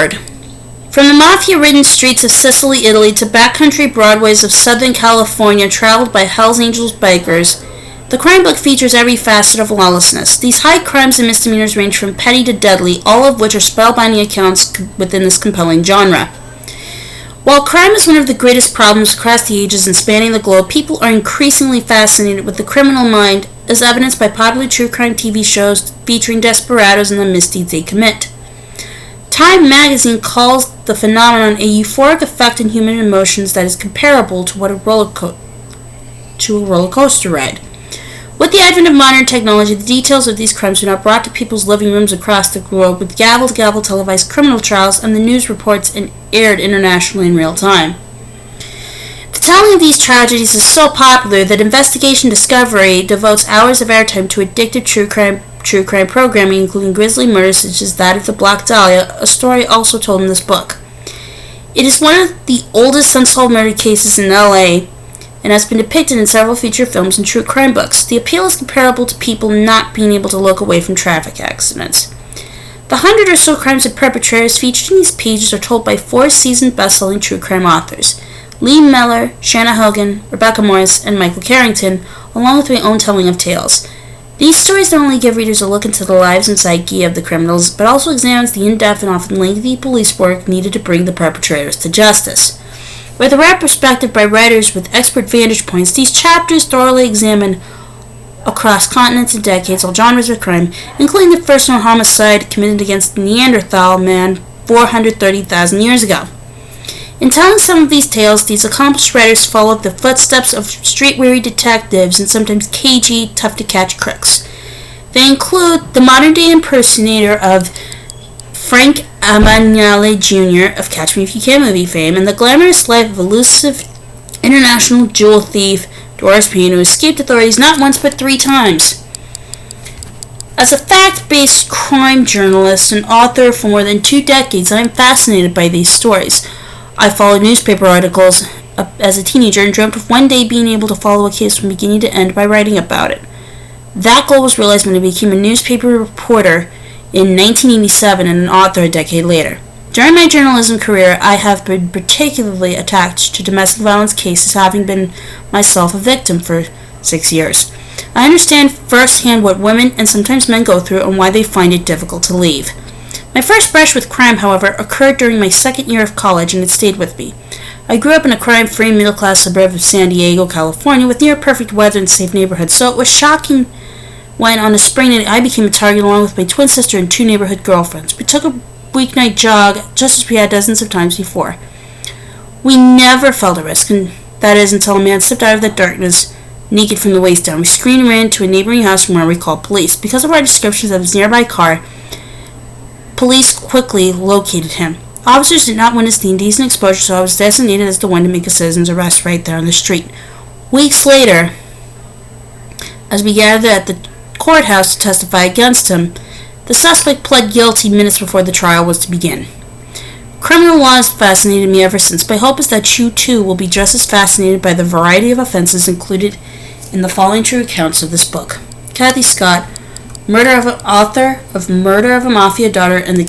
Foreword. From the mafia-ridden streets of Sicily, Italy, to backcountry Broadways of Southern California traveled by Hell's Angels bikers, the crime book features every facet of lawlessness. These high crimes and misdemeanors range from petty to deadly, all of which are spellbinding accounts within this compelling genre. While crime is one of the greatest problems across the ages and spanning the globe, people are increasingly fascinated with the criminal mind, as evidenced by popular true crime TV shows featuring desperados and the misdeeds they commit. Time magazine calls the phenomenon a euphoric effect in human emotions that is comparable to a roller coaster ride. With the advent of modern technology, the details of these crimes are now brought to people's living rooms across the globe with gavel-to-gavel televised criminal trials and the news reports and aired internationally in real time. The telling of these tragedies is so popular that Investigation Discovery devotes hours of airtime to addictive true crime programming, including grisly murders such as that of the Black Dahlia, a story also told in this book. It is one of the oldest unsolved murder cases in LA and has been depicted in several feature films and true crime books. The appeal is comparable to people not being able to look away from traffic accidents. The 100 or so crimes and perpetrators featured in these pages are told by 4 seasoned best-selling true crime authors: Lee Meller, Shanna Hogan, Rebecca Morris, and Michael Carrington, along with my own telling of tales. These stories not only give readers a look into the lives and psyche of the criminals, but also examines the in-depth and often lengthy police work needed to bring the perpetrators to justice. With a rare perspective by writers with expert vantage points, these chapters thoroughly examine across continents and decades all genres of crime, including the first known homicide committed against the Neanderthal man 430,000 years ago. In telling some of these tales, these accomplished writers followed the footsteps of street-weary detectives and sometimes cagey, tough-to-catch crooks. They include the modern-day impersonator of Frank Abagnale Jr. of Catch Me If You Can movie fame, and the glamorous life of elusive international jewel thief Doris Payne, who escaped authorities not once but 3 times. As a fact-based crime journalist and author for more than 2 decades, I am fascinated by these stories. I followed newspaper articles as a teenager and dreamt of one day being able to follow a case from beginning to end by writing about it. That goal was realized when I became a newspaper reporter in 1987 and an author a decade later. During my journalism career, I have been particularly attached to domestic violence cases, having been myself a victim for 6 years. I understand firsthand what women and sometimes men go through and why they find it difficult to leave. My first brush with crime, however, occurred during my second year of college, and it stayed with me. I grew up in a crime-free middle-class suburb of San Diego, California, with near-perfect weather and safe neighborhoods, so it was shocking when on a spring night I became a target along with my twin sister and 2 neighborhood girlfriends. We took a weeknight jog just as we had dozens of times before. We never felt a risk, and that is until a man stepped out of the darkness, naked from the waist down. We screamed and ran to a neighboring house from where we called police. Because of our descriptions of his nearby car, police quickly located him. Officers did not witness the indecent exposure, so I was designated as the one to make a citizen's arrest right there on the street. Weeks later, as we gathered at the courthouse to testify against him, the suspect pled guilty minutes before the trial was to begin. Criminal law has fascinated me ever since. My hope is that you too will be just as fascinated by the variety of offenses included in the following true accounts of this book. Kathy Scott, author of Murder of a Mafia Daughter and the